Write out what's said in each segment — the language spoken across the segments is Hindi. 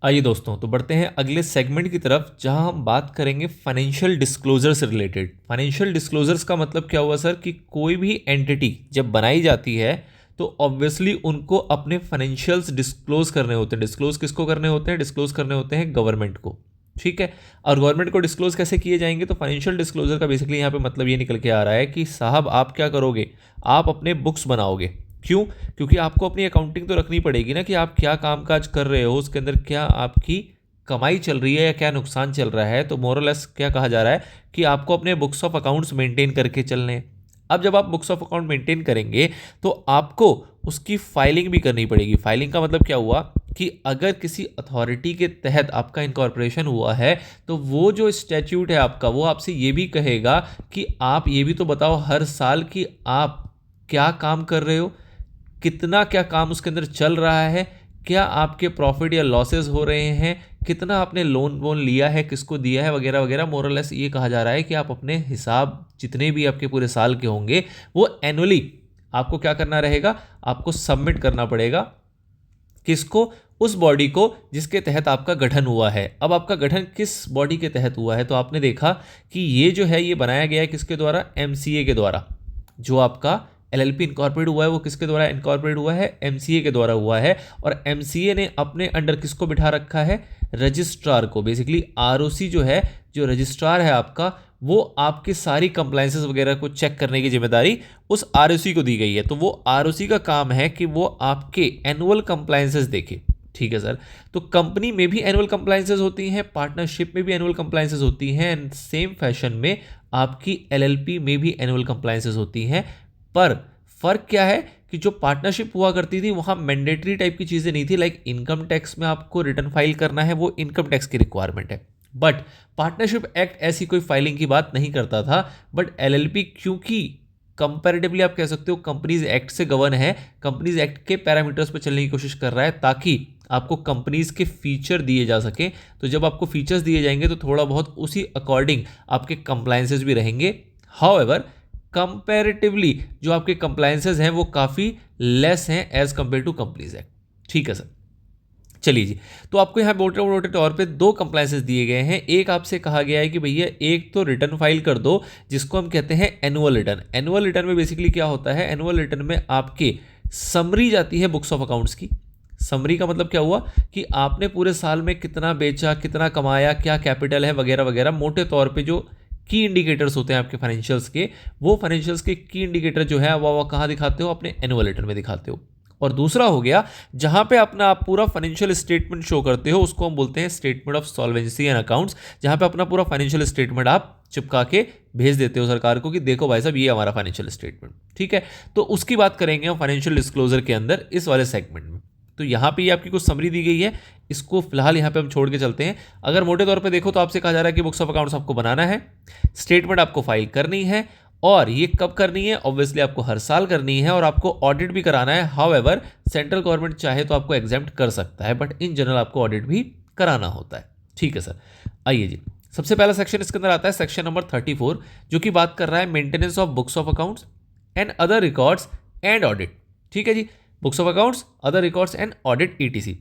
आइए दोस्तों, तो बढ़ते हैं अगले सेगमेंट की तरफ जहां हम बात करेंगे फाइनेंशियल डिस्क्लोजर से रिलेटेड। फाइनेंशियल डिस्क्लोजर्स का मतलब क्या हुआ सर कि कोई भी एंटिटी जब बनाई जाती है तो ऑब्वियसली उनको अपने फाइनेंशियल्स डिस्क्लोज करने होते हैं। डिस्क्लोज किसको करने होते हैं? डिस्क्लोज करने होते हैं गवर्नमेंट को। ठीक है। और गवर्नमेंट को डिस्क्लोज कैसे किए जाएंगे? तो फाइनेंशियल डिस्क्लोजर का बेसिकली यहाँ पे मतलब ये निकल के आ रहा है कि साहब आप क्या करोगे, आप अपने बुक्स बनाओगे। क्यों? क्योंकि आपको अपनी अकाउंटिंग तो रखनी पड़ेगी ना कि आप क्या कामकाज कर रहे हो, उसके अंदर क्या आपकी कमाई चल रही है या क्या नुकसान चल रहा है। तो मोरलेस क्या कहा जा रहा है कि आपको अपने बुक्स ऑफ अकाउंट्स मेंटेन करके चलने हैं। अब जब आप बुक्स ऑफ अकाउंट मेंटेन करेंगे तो आपको उसकी फाइलिंग भी करनी पड़ेगी। फाइलिंग का मतलब क्या हुआ कि अगर किसी अथॉरिटी के तहत आपका इनकॉर्पोरेशन हुआ है तो वो जो स्टैट्यूट है आपका, वो आपसे ये भी कहेगा कि आप ये भी तो बताओ हर साल कि आप क्या काम कर रहे हो, कितना क्या काम उसके अंदर चल रहा है, क्या आपके प्रॉफिट या लॉसेस हो रहे हैं, कितना आपने लोन वोन लिया है, किसको दिया है, वगैरह वगैरह। मोरलेस ये कहा जा रहा है कि आप अपने हिसाब जितने भी आपके पूरे साल के होंगे वो एनुअली आपको क्या करना रहेगा, आपको सबमिट करना पड़ेगा। किसको? उस बॉडी को जिसके तहत आपका गठन हुआ है। अब आपका गठन किस बॉडी के तहत हुआ है? तो आपने देखा कि ये जो है ये बनाया गया है किसके द्वारा? एमसीए के द्वारा। जो आपका एलएलपी इनकॉर्पोरेट हुआ है वो किसके द्वारा इनकॉर्पोरेट हुआ है? एमसीए के द्वारा हुआ है। और एमसीए ने अपने अंडर किसको बिठा रखा है? रजिस्ट्रार को। बेसिकली आरओसी जो है, जो रजिस्ट्रार है आपका, वो आपकी सारी कंप्लायंसेस वगैरह को चेक करने की जिम्मेदारी उस आरओसी को दी गई है। तो वो आरओसी का काम है कि वो आपके एनुअल कंप्लायंसेस देखे। ठीक है सर। तो कंपनी में भी एनुअल कंप्लायंसेस होती हैं, पार्टनरशिप में भी एनुअल कंप्लायंसेस होती हैं, एंड सेम फैशन में आपकी एलएलपी में भी एनुअल कंप्लायंसेस होती हैं। पर फर्क क्या है कि जो पार्टनरशिप हुआ करती थी वहां मैंडेटरी टाइप की चीजें नहीं थी। लाइक इनकम टैक्स में आपको रिटर्न फाइल करना है, वो इनकम टैक्स की रिक्वायरमेंट है। बट पार्टनरशिप एक्ट ऐसी कोई फाइलिंग की बात नहीं करता था। बट एलएलपी क्योंकि कंपैरेटिवली आप कह सकते हो कंपनीज एक्ट से गवर्न है, कंपनीज एक्ट के पैरामीटर्स पर चलने की कोशिश कर रहा है ताकि आपको कंपनीज के फीचर दिए जा सके। तो जब आपको फीचर्स दिए जाएंगे तो थोड़ा बहुत उसी अकॉर्डिंग आपके कंप्लायंसेस भी रहेंगे। हाउएवर कंपैरेटिवली जो आपके कंप्लायंसेस हैं वो काफ़ी लेस हैं as compare to companies act. ठीक है सर। चलिए जी। तो आपको यहाँ मोटे मोटे तौर पे दो कंप्लायंसेस दिए गए हैं। एक आपसे कहा गया है कि भैया एक तो रिटर्न फाइल कर दो जिसको हम कहते हैं एनुअल रिटर्न। एनुअल रिटर्न में बेसिकली क्या होता है? एनुअल रिटर्न में आपके समरी जाती है बुक्स ऑफ अकाउंट्स की। समरी का मतलब क्या हुआ कि आपने पूरे साल में कितना बेचा, कितना कमाया, क्या कैपिटल है, वगैरह वगैरह। मोटे तौर पे जो की इंडिकेटर्स होते हैं आपके फाइनेंशियल्स के, वो फाइनेंशियल्स के की इंडिकेटर जो है वो कहाँ दिखाते हो? अपने एनुअल रिटर्न में दिखाते हो। और दूसरा हो गया जहां पे अपना आप पूरा फाइनेंशियल स्टेटमेंट शो करते हो, उसको हम बोलते हैं statement of solvency and accounts. जहां पे अपना पूरा फाइनेंशियल स्टेटमेंट आप चिपका के भेज देते हो सरकार को कि देखो भाई साहब ये हमारा फाइनेंशियल स्टेटमेंट। ठीक है। तो उसकी बात करेंगे हम फाइनेंशियल डिस्क्लोजर के अंदर इस वाले सेगमेंट में। तो यहाँ पे ये आपकी कुछ समरी दी गई है, इसको फिलहाल यहाँ पे हम छोड़ के चलते हैं। अगर मोटे तौर पे देखो तो आपसे कहा जा रहा है कि बुक्स ऑफ अकाउंट्स आपको बनाना है, स्टेटमेंट आपको फाइल करनी है, और ये कब करनी है? ऑब्वियसली आपको हर साल करनी है, और आपको ऑडिट भी कराना है। हाउएवर सेंट्रल गवर्नमेंट चाहे तो आपको एग्जेम्प्ट कर सकता है, बट इन जनरल आपको ऑडिट भी कराना होता है। ठीक है सर। आइए जी, सबसे पहला सेक्शन इसके अंदर आता है सेक्शन नंबर 34, जो कि बात कर रहा है maintenance of books of accounts and other records and audit. ठीक है जी। Books of accounts, other records and audit etc.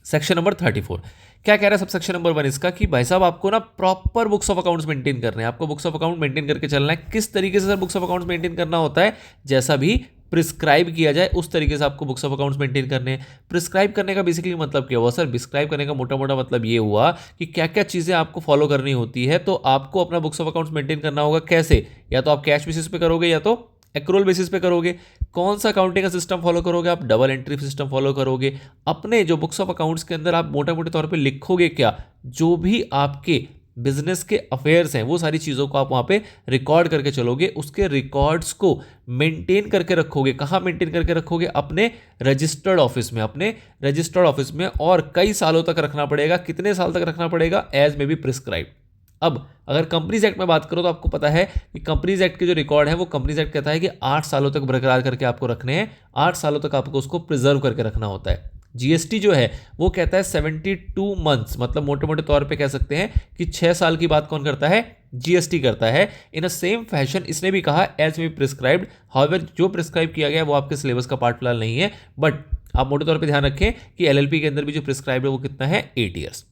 Section number 34 क्या कह रहा है? सब सेक्शन नंबर 1 इसका कि भाई साहब आपको ना proper books of accounts maintain करने हैं। आपको बुक्स ऑफ अकाउंट मेंटेन करके चलना है। किस तरीके से sir books of accounts maintain करना होता है? जैसा भी प्रिस्क्राइब किया जाए उस तरीके से आपको बुक्स ऑफ अकाउंट्स मेंटेन करने हैं। प्रिस्क्राइब करने का बेसिकली मतलब क्या हुआ सर? प्रिस्क्राइब करने का मोटा मोटा मतलब ये हुआ कि क्या क्या चीज़ें आपको फॉलो करनी होती है। तो आपको अपना बुक्स ऑफ अकाउंट्स मेंटेन करना होगा कैसे? या तो आप कैश बेसिस पे करोगे या तो एक्रोल बेसिस पे करोगे। कौन सा अकाउंटिंग का सिस्टम फॉलो करोगे? आप डबल एंट्री सिस्टम फॉलो करोगे। अपने जो बुक्स ऑफ अकाउंट्स के अंदर आप मोटे मोटे तौर पे लिखोगे क्या? जो भी आपके बिजनेस के अफेयर्स हैं वो सारी चीज़ों को आप वहाँ पे रिकॉर्ड करके चलोगे। उसके रिकॉर्ड्स को मेंटेन करके रखोगे। कहाँ मेंटेन करके रखोगे? अपने रजिस्टर्ड ऑफिस में, अपने रजिस्टर्ड ऑफिस में, और कई सालों तक रखना पड़ेगा। कितने साल तक रखना पड़ेगा? एज में बी प्रिस्क्राइब। अब अगर कंपनीज एक्ट में बात करो तो आपको पता है कि कंपनीज एक्ट के जो रिकॉर्ड है वो कंपनीज एक्ट कहता है कि 8 सालों तक बरकरार करके आपको रखने हैं। 8 सालों तक आपको उसको प्रिजर्व करके रखना होता है। जीएसटी जो है वो कहता है 72 मंथ्स, मतलब मोटे मोटे तौर पे कह सकते हैं कि 6 साल की बात कौन करता है? जीएसटी करता है। इन अ सेम फैशन इसने भी कहा एज में प्रिस्क्राइब्ड। हाउएवर जो प्रिस्क्राइब किया गया वो आपके सिलेबस का पार्ट फिलहाल नहीं है, बट आप मोटे तौर पे ध्यान रखें कि एलएलपी के अंदर भी जो प्रिस्क्राइब्ड है वो कितना है 8 ईयर्स।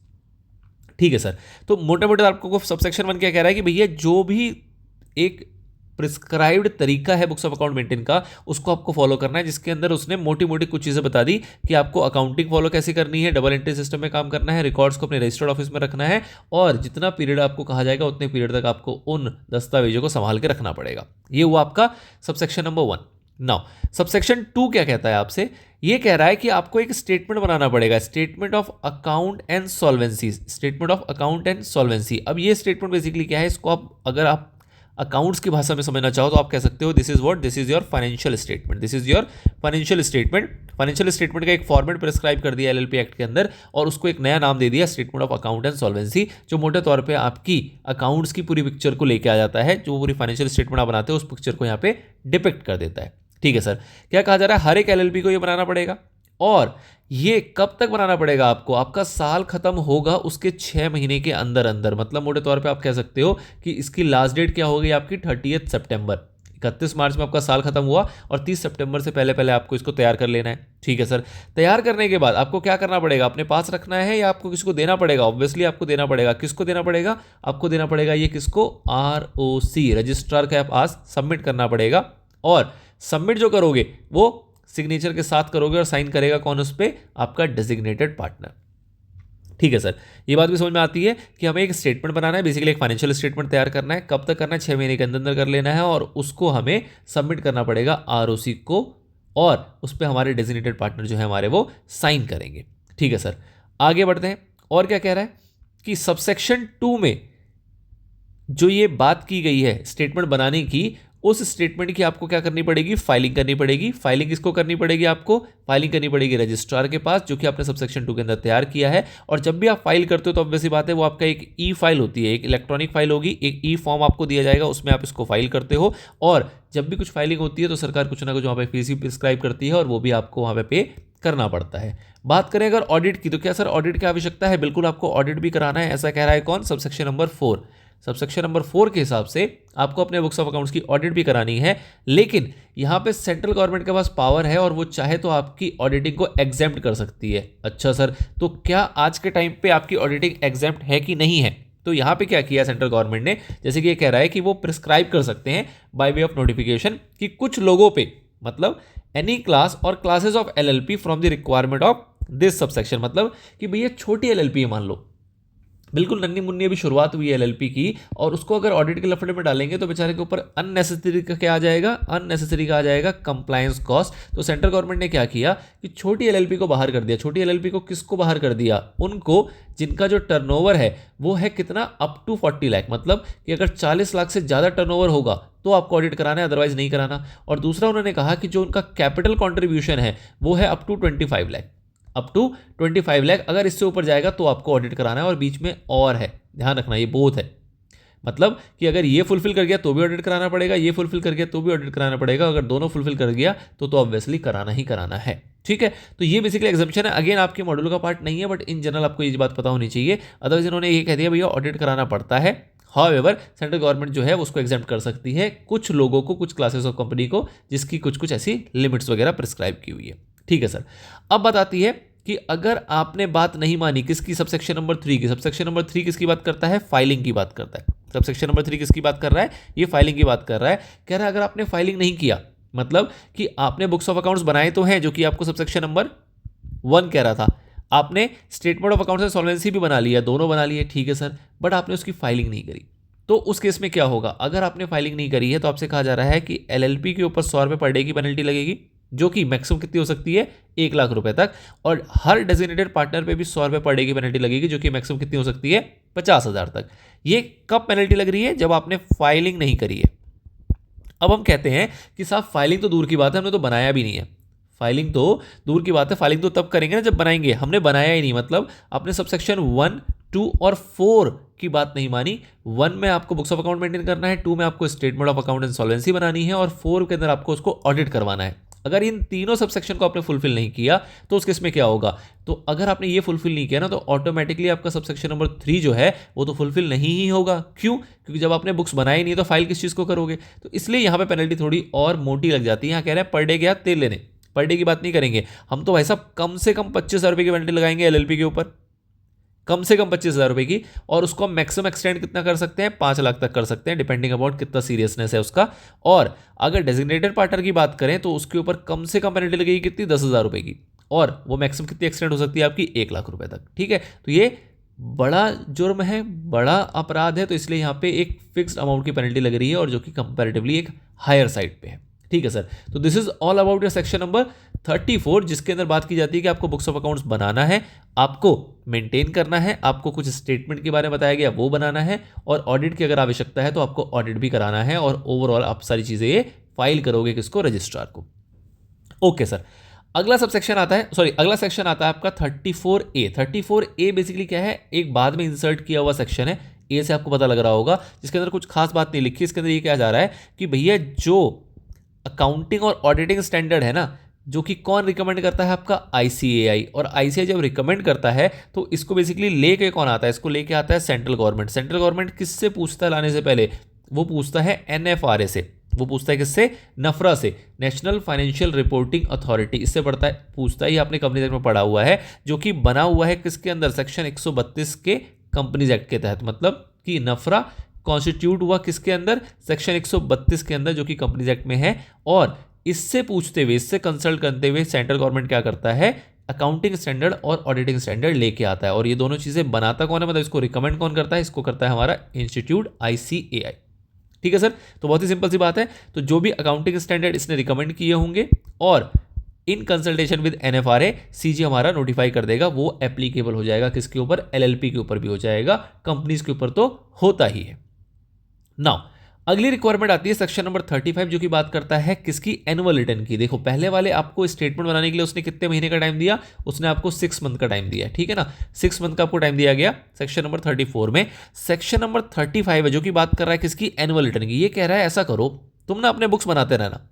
ठीक है सर, तो मोटे मोटे आपको सबसेक्शन 1 क्या कह रहा है कि भैया जो भी एक प्रिस्क्राइब्ड तरीका है बुक्स ऑफ अकाउंट मेंटेन का उसको आपको फॉलो करना है, जिसके अंदर उसने मोटी मोटी कुछ चीज़ें बता दी कि आपको अकाउंटिंग फॉलो कैसे करनी है, डबल एंट्री सिस्टम में काम करना है, रिकॉर्ड्स को अपने रजिस्टर्ड ऑफिस में रखना है, और जितना पीरियड आपको कहा जाएगा उतने पीरियड तक आपको उन दस्तावेजों को संभाल के रखना पड़ेगा। ये हुआ आपका सबसेक्शन नंबर 1। नाउ सबसेक्शन 2 क्या कहता है आपसे, ये कह रहा है कि आपको एक स्टेटमेंट बनाना पड़ेगा, statement of account and solvency, statement of account and solvency. अब ये स्टेटमेंट बेसिकली क्या है, इसको आप अगर आप अकाउंट्स की भाषा में समझना चाहो तो आप कह सकते हो this is what, this is your financial statement, this is your financial statement. Financial statement का एक फॉर्मेट प्रिस्क्राइब कर दिया एलएलपी एक्ट के अंदर और उसको एक नया नाम दे दिया statement of account and solvency, जो मोटे तौर पे आपकी अकाउंट्स की पूरी पिक्चर को लेके आ जाता है, जो पूरी फाइनेंशियल स्टेटमेंट आप बनाते हो उस पिक्चर को यहाँ पे डिपिक्ट कर देता है। ठीक है सर, क्या कहा जा रहा है, हर एक एलएलपी को ये बनाना पड़ेगा, और ये कब तक बनाना पड़ेगा आपको, आपका साल खत्म होगा उसके 6 महीने के अंदर अंदर। मतलब मोटे तौर पे आप कह सकते हो कि इसकी लास्ट डेट क्या होगी आपकी 30 सितंबर, 31 मार्च में आपका साल खत्म हुआ और 30 सितंबर से पहले पहले आपको इसको तैयार कर लेना है। ठीक है सर, तैयार करने के बाद आपको क्या करना पड़ेगा, अपने पास रखना है या आपको किसी को देना पड़ेगा, ऑब्वियसली आपको देना पड़ेगा। किसको देना पड़ेगा, आपको देना पड़ेगा ये किसको, ROC रजिस्ट्रार के पास सबमिट करना पड़ेगा, और सबमिट जो करोगे वो सिग्नेचर के साथ करोगे और साइन करेगा कौन उस पर, आपका डेजिग्नेटेड पार्टनर। ठीक है सर, ये बात भी समझ में आती है कि हमें एक स्टेटमेंट बनाना है, बेसिकली एक फाइनेंशियल स्टेटमेंट तैयार करना है, कब तक करना है, 6 महीने के अंदर अंदर कर लेना है, और उसको हमें सबमिट करना पड़ेगा ROC को, और उस पर हमारे डेजिग्नेटेड पार्टनर जो है हमारे वो साइन करेंगे। ठीक है सर, आगे बढ़ते हैं। और क्या कह रहा है कि सबसेक्शन 2 में जो ये बात की गई है स्टेटमेंट बनाने की, उस स्टेटमेंट की आपको क्या करनी पड़ेगी, फाइलिंग करनी पड़ेगी। फाइलिंग किसको करनी पड़ेगी, आपको फाइलिंग करनी पड़ेगी रजिस्ट्रार के पास, जो कि आपने सबसेक्शन 2 के अंदर तैयार किया है। और जब भी आप फाइल करते हो तो ऑब्वियस सी बात है वो आपका एक ई फाइल होती है, एक इलेक्ट्रॉनिक फाइल होगी, एक ई फॉर्म आपको दिया जाएगा, उसमें आप इसको फाइल करते हो। और जब भी कुछ फाइलिंग होती है तो सरकार कुछ ना कुछ वहाँ पे फीस भी प्रिस्क्राइब करती है और वो भी आपको वहाँ पे करना पड़ता है। बात करें अगर ऑडिट की, तो क्या सर ऑडिट की आवश्यकता है, बिल्कुल आपको ऑडिट भी कराना है, ऐसा कह रहा है कौन, सबसेक्शन नंबर 4। सबसेक्शन नंबर 4 के हिसाब से आपको अपने बुक्स ऑफ अकाउंट्स की ऑडिट भी करानी है, लेकिन यहां पे सेंट्रल गवर्नमेंट के पास पावर है और वो चाहे तो आपकी ऑडिटिंग को एग्जेम्प्ट कर सकती है। अच्छा सर, तो क्या आज के टाइम पे आपकी ऑडिटिंग एग्जेम्प्ट है कि नहीं है, तो यहां पे क्या किया सेंट्रल गवर्नमेंट ने, जैसे कि ये कह रहा है कि वो प्रिस्क्राइब कर सकते हैं बाय वे ऑफ नोटिफिकेशन कि कुछ लोगों पे, मतलब एनी क्लास और classes of LLP from the requirement of this subsection, मतलब कि भैया छोटी एलएलपी है, मान लो बिल्कुल नन्ही मुन्नी अभी शुरुआत हुई है एलएलपी की, और उसको अगर ऑडिट के लफड़े में डालेंगे तो बेचारे के ऊपर अननेसेसरी का क्या आ जाएगा, अननेसेसरी का आ जाएगा कंप्लायंस कॉस्ट। तो सेंट्रल गवर्नमेंट ने क्या किया कि छोटी एलएलपी को बाहर कर दिया। छोटी एलएलपी को किसको बाहर कर दिया, उनको जिनका जो टर्नओवर है वो है कितना, अप टू 40 लाख, मतलब कि अगर 40 लाख से ज़्यादा टर्नओवर होगा तो आपको ऑडिट कराना है, अदरवाइज नहीं कराना। और दूसरा उन्होंने कहा कि जो उनका कैपिटल कॉन्ट्रीब्यूशन है वो है up to 25 lakh, up to 25 lakh, अगर इससे ऊपर जाएगा तो आपको ऑडिट कराना है। और बीच में और है, ध्यान रखना ये बोथ है, मतलब कि अगर ये फुलफिल कर गया तो भी ऑडिट कराना पड़ेगा, ये फुलफिल कर गया तो भी ऑडिट कराना पड़ेगा, अगर दोनों फुलफिल कर गया तो ऑब्वियसली कराना ही कराना है। ठीक है, तो ये बेसिकली एग्जाम्पशन है, अगेन आपके मॉड्यूल का पार्ट नहीं है, बट इन जनरल आपको ये बात पता होनी चाहिए। अदरवाइज इन्होंने ये कह दिया भैया ऑडिट कराना पड़ता है, हाउएवर सेंट्रल गवर्नमेंट जो है उसको एग्जाम्प्ट कर सकती है कुछ लोगों को, कुछ क्लासेस ऑफ कंपनी को, जिसकी कुछ कुछ ऐसी लिमिट्स वगैरह प्रिस्क्राइब की हुई है। ठीक है सर, अब बात आती है कि अगर आपने बात नहीं मानी किसकी, सबसेक्शन नंबर 3 की। सबसेक्शन नंबर 3 किसकी बात करता है, फाइलिंग की बात करता है। सबसेक्शन नंबर 3 किसकी बात कर रहा है, ये फाइलिंग की बात कर रहा है। कह रहा है अगर आपने फाइलिंग नहीं किया, मतलब कि आपने बुक्स ऑफ अकाउंट्स बनाए तो हैं, जो कि आपको सबसेक्शन नंबर 1 कह रहा था, आपने statement of accounts and solvency भी बना लिया, दोनों बना लिए, ठीक है सर, बट आपने उसकी फाइलिंग नहीं करी, तो उस केस में क्या होगा, अगर आपने फाइलिंग नहीं करी है तो आपसे कहा जा रहा है कि एलएलपी के ऊपर 100 रुपये पर डे की पेनल्टी लगेगी, जो कि मैक्सिमम कितनी हो सकती है, 1 लाख रुपए तक, और हर डेजिग्नेटेड पार्टनर पे भी 100 रुपये पर डे की पेनल्टी लगेगी, जो कि मैक्सिमम कितनी हो सकती है, 50,000 तक। ये कब पेनल्टी लग रही है, जब आपने फाइलिंग नहीं करी है। अब हम कहते हैं कि साहब फाइलिंग तो दूर की बात है, हमने तो बनाया भी नहीं है। फाइलिंग तो दूर की बात है, फाइलिंग तो तब करेंगे ना जब बनाएंगे, हमने बनाया ही नहीं, मतलब आपने सबसेक्शन 1, 2 और 4 की बात नहीं मानी। 1 में आपको बुक्स ऑफ अकाउंट मेंटेन करना है, 2 में आपको statement of account and solvency बनानी है, और 4 के अंदर आपको उसको ऑडिट करवाना है। अगर इन तीनों सबसेक्शन को आपने फुलफिल नहीं किया तो उस केस में क्या होगा, तो अगर आपने ये फुलफिल नहीं किया ना तो ऑटोमेटिकली आपका सबसेक्शन नंबर 3 जो है वो तो फुलफिल नहीं ही होगा। क्यों, क्योंकि जब आपने बुक्स बनाई नहीं तो फाइल किस चीज़ को करोगे, तो इसलिए यहाँ पे पेनल्टी थोड़ी और मोटी लग जाती है। यहाँ कह रहे हैं पर डे गया तेल लेने, पर डे की बात नहीं करेंगे हम, तो भाई साहब कम से कम 25,000 रुपये की पेनल्टी लगाएंगे एलएलपी के ऊपर, कम से कम 25,000 रुपये की, और उसको हम मैक्सिमम एक्सटेंड कितना कर सकते हैं, 5 लाख तक कर सकते हैं, डिपेंडिंग अबाउट कितना सीरियसनेस है उसका। और अगर डेजिग्नेटेड पार्टनर की बात करें तो उसके ऊपर कम से कम पेनल्टी लगेगी कितनी, 10,000 रुपये की, और वो मैक्सिमम कितनी एक्सटेंड हो सकती है आपकी, 1 लाख रुपए तक। ठीक है, तो ये बड़ा जुर्म है, बड़ा अपराध है, तो इसलिए यहाँ पे एक फिक्स्ड अमाउंट की पेनल्टी लग रही है, और जो कि कंपैरेटिवली एक हायर साइड पे है। ठीक है सर, तो this is all about your section number 34, जिसके अंदर बात की जाती है कि आपको बुक्स ऑफ अकाउंट्स बनाना है, आपको मेंटेन करना है, आपको कुछ स्टेटमेंट के बारे में बताया गया वो बनाना है, और ऑडिट की अगर आवश्यकता है तो आपको ऑडिट भी कराना है, और ओवरऑल आप सारी चीजें ये फाइल करोगे किसको, रजिस्ट्रार को। ओके सर, अगला सब सेक्शन आता है, सॉरी अगला सेक्शन आता है आपका 34A। 34A बेसिकली क्या है, एक बाद में इंसर्ट किया हुआ सेक्शन है, ए से आपको पता लग रहा होगा, जिसके अंदर कुछ खास बात नहीं लिखी। इसके अंदर ये क्या जा रहा है कि भैया जो अकाउंटिंग और ऑडिटिंग स्टैंडर्ड है ना, जो कि कौन रिकमेंड करता है, आपका आईसीएआई, और आईसीएआई जब रिकमेंड करता है तो इसको बेसिकली लेके कौन आता है, इसको लेके आता है सेंट्रल गवर्नमेंट। सेंट्रल गवर्नमेंट किससे पूछता है लाने से पहले, वो पूछता है एनएफआरए से, वो पूछता है किससे, नफरा से, नेशनल फाइनेंशियल रिपोर्टिंग अथॉरिटी, इससे पढ़ता है पूछता है, ये आपने कंपनीज एक्ट में पढ़ा हुआ है, जो कि बना हुआ है किसके अंदर, सेक्शन 132 के कंपनीज एक्ट के तहत। मतलब कि नफरा कॉन्स्टिट्यूट हुआ किसके अंदर, सेक्शन 132 के अंदर, जो कि कंपनीज एक्ट में है। और इससे पूछते हुए, इससे कंसल्ट करते हुए सेंट्रल गवर्नमेंट क्या करता है, अकाउंटिंग स्टैंडर्ड और ऑडिटिंग स्टैंडर्ड लेके आता है। और ये दोनों चीजें बनाता कौन है, मतलब इसको रिकमेंड कौन करता है, इसको करता है हमारा इंस्टीट्यूट आईसीएआई। ठीक है सर, तो बहुत ही सिंपल सी बात है। तो जो भी अकाउंटिंग स्टैंडर्ड इसने रिकमेंड किए होंगे और in consultation with NFRA, CG हमारा नोटिफाई कर देगा, वो एप्लीकेबल हो जाएगा किसके ऊपर, एलएलपी के ऊपर भी हो जाएगा, कंपनीज के ऊपर तो होता ही है। नाउ अगली रिक्वायरमेंट आती है सेक्शन नंबर 35, जो कि बात करता है किसकी, एनुअल रिटर्न की। देखो पहले वाले आपको स्टेटमेंट बनाने के लिए उसने कितने महीने का टाइम दिया, उसने आपको 6 मंथ का टाइम दिया, ठीक है ना, 6 मंथ का आपको टाइम दिया गया सेक्शन नंबर 34 में। सेक्शन नंबर 35 है जो कि बात कर रहा है किसकी, एनुअल रिटर्न की। ये कह रहा है ऐसा करो, तुम ना अपने बुक्स बनाते रहना,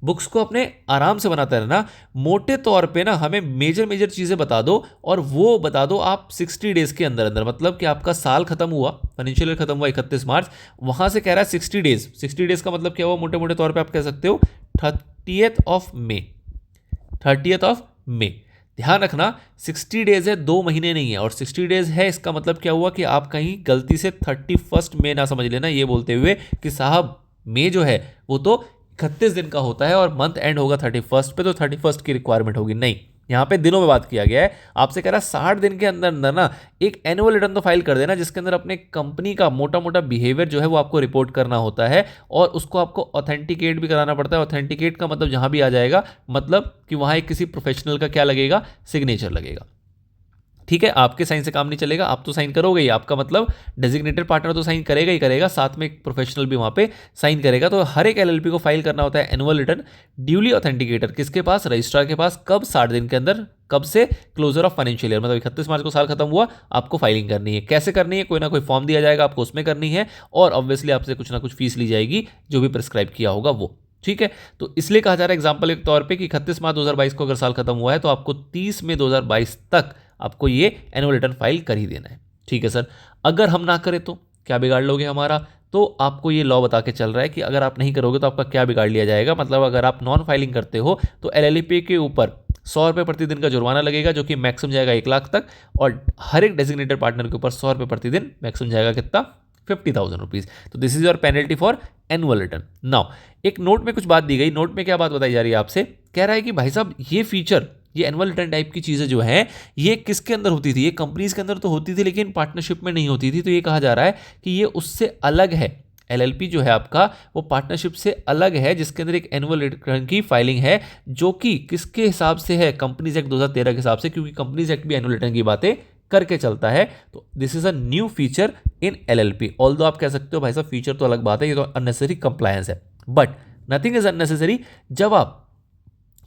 बुक्स को अपने आराम से बनाते रहना, मोटे तौर पे ना हमें मेजर चीज़ें बता दो, और वो बता दो आप 60 डेज के अंदर अंदर, मतलब कि आपका साल खत्म हुआ, फाइनेंशियल ईयर खत्म हुआ 31 मार्च, वहां से कह रहा है 60 डेज। 60 डेज का मतलब क्या हुआ, मोटे मोटे तौर पे आप कह सकते हो 30th of May, 30th of May. ध्यान रखना 60 डेज है, 2 महीने नहीं है, और 60 डेज है इसका मतलब क्या हुआ कि आप कहीं गलती से 31 मई ना समझ लेना, ये बोलते हुए कि साहब मई जो है वो तो 31 दिन का होता है और मंथ एंड होगा 31 पे, तो 31 की रिक्वायरमेंट होगी, नहीं, यहाँ पे दिनों में बात किया गया है। आपसे कह रहा है 60 दिन के अंदर अंदर ना एक एनुअल रिटर्न तो फाइल कर देना, जिसके अंदर अपने कंपनी का मोटा मोटा बिहेवियर जो है वो आपको रिपोर्ट करना होता है, और उसको आपको ऑथेंटिकेट भी कराना पड़ता है। ऑथेंटिकेट का मतलब जहां भी आ जाएगा, मतलब कि वहां एक किसी प्रोफेशनल का क्या लगेगा, सिग्नेचर लगेगा। ठीक है, आपके साइन से काम नहीं चलेगा, आप तो साइन करोगे ही, आपका मतलब डेजिग्नेटेड पार्टनर तो साइन करेगा ही करेगा, साथ में एक प्रोफेशनल भी वहां पे साइन करेगा। तो हर एक एलएलपी को फाइल करना होता है एनुअल रिटर्न, ड्यूली ऑथेंटिकेटर किसके पास, रजिस्ट्रार के पास, कब, 60 दिन के अंदर, कब से, क्लोजर ऑफ फाइनेंशियल ईयर, मतलब 31 मार्च को साल खत्म हुआ, आपको फाइलिंग करनी है। कैसे करनी है, कोई ना कोई फॉर्म दिया जाएगा आपको, उसमें करनी है, और ऑब्वियसली आपसे कुछ ना कुछ फीस ली जाएगी, जो भी प्रिस्क्राइब किया होगा वो। ठीक है, तो इसलिए कहा जा रहा है एग्जाम्पल के तौर पे कि 31 मार्च 2022 को अगर साल खत्म हुआ है तो आपको 30 मई 2022 तक आपको ये एनुअल रिटर्न फाइल कर ही देना है। ठीक है सर, अगर हम ना करें तो क्या बिगाड़ लोगे हमारा, तो आपको ये लॉ बता के चल रहा है कि अगर आप नहीं करोगे तो आपका क्या बिगाड़ लिया जाएगा। मतलब अगर आप नॉन फाइलिंग करते हो तो एलएलपी के ऊपर 100 रुपये प्रतिदिन का जुर्माना लगेगा, जो कि मैक्सिमम जाएगा 1 लाख तक, और हर एक डेजिग्नेटेड पार्टनर के ऊपर 100 रुपये प्रतिदिन, मैक्सिमम जाएगा कितना, 50,000 रुपीज। तो this is your penalty for annual return. Now एक नोट में कुछ बात दी गई, नोट में क्या बात बताई जा रही है आपसे, कह रहा है कि भाई साहब ये फीचर, ये एनुअल रिटर्न टाइप की चीजें जो है ये किसके अंदर होती थी, ये कंपनीज के अंदर तो होती थी लेकिन पार्टनरशिप में नहीं होती थी। तो ये कहा जा रहा है कि ये उससे अलग है, एलएलपी जो है आपका वो पार्टनरशिप से अलग है, जिसके अंदर एक एनुअल रिटर्न की फाइलिंग है, जो कि किसके हिसाब से है, कंपनीज एक्ट 2013 के हिसाब से, क्योंकि कंपनीज एक्ट भी एनुअल रिटर्न की बातें करके चलता है। तो this is a new feature in LLP. Although आप कह सकते हो भाई साहब फीचर तो अलग बात है, ये तो अननेसेसरी कंप्लायंस है, बट नथिंग इज अननेसेसरी। जब आप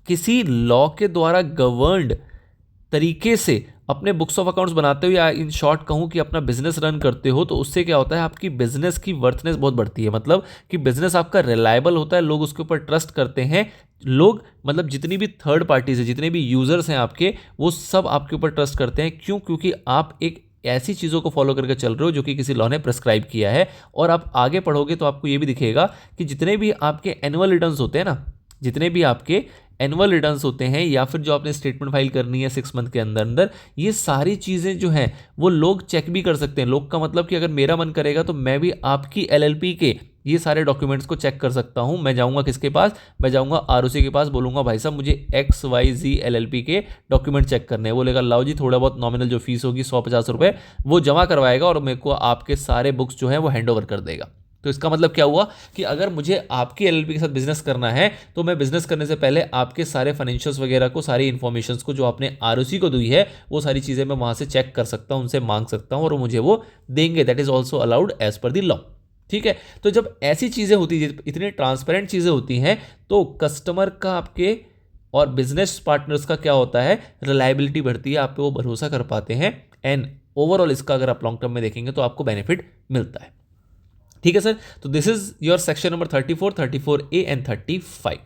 किसी लॉ के द्वारा गवर्नड तरीके से अपने बुक्स ऑफ अकाउंट्स बनाते हो, या इन शॉर्ट कहूँ कि अपना बिजनेस रन करते हो, तो उससे क्या होता है, आपकी बिजनेस की वर्थनेस बहुत बढ़ती है। मतलब कि बिजनेस आपका रिलायबल होता है, लोग उसके ऊपर ट्रस्ट करते हैं, लोग मतलब जितनी भी थर्ड पार्टीज है, जितने भी यूजर्स हैं आपके, वो सब आपके ऊपर ट्रस्ट करते हैं। क्यों? क्योंकि आप एक ऐसी चीज़ों को फॉलो करके चल रहे हो जो कि किसी लॉ ने प्रेस्क्राइब किया है। और आप आगे पढ़ोगे तो आपको ये भी दिखेगा कि जितने भी आपके एनुअल रिटर्न्स होते हैं ना, जितने भी आपके एनुअल रिटर्न्स होते हैं या फिर जो आपने स्टेटमेंट फाइल करनी है 6 मंथ के अंदर अंदर, ये सारी चीज़ें जो हैं वो लोग चेक भी कर सकते हैं। लोग का मतलब कि अगर मेरा मन करेगा तो मैं भी आपकी एलएलपी के ये सारे डॉक्यूमेंट्स को चेक कर सकता हूं। मैं जाऊंगा किसके पास, मैं जाऊंगा आरओसी के पास, बोलूंगा भाई साहब मुझे XYZ एलएलपी के डॉक्यूमेंट चेक करने हैं। बोलेगा लाओ जी, थोड़ा बहुत नॉमिनल जो फीस होगी 150 रुपये वो जमा करवाएगा और मेरे को आपके सारे बुक्स जो है वो हैंड ओवर कर देगा। तो इसका मतलब क्या हुआ कि अगर मुझे आपकी एलएलपी के साथ बिजनेस करना है तो मैं बिजनेस करने से पहले आपके सारे फाइनेंशियल्स वगैरह को, सारी इन्फॉर्मेशन को जो आपने आरओसी को दी है वो सारी चीज़ें मैं वहां से चेक कर सकता हूं, उनसे मांग सकता हूं और मुझे वो देंगे। That is also allowed as per the law. ठीक है, तो जब ऐसी चीज़ें होती है, इतनी ट्रांसपेरेंट चीज़ें होती हैं, तो कस्टमर का आपके और बिजनेस पार्टनर्स का क्या होता है, रिलायबिलिटी बढ़ती है, आप पे वो भरोसा कर पाते हैं एंड ओवरऑल इसका अगर आप लॉन्ग टर्म में देखेंगे तो आपको बेनिफिट मिलता है। ठीक है सर, तो this is your section number 34, 34A and 35।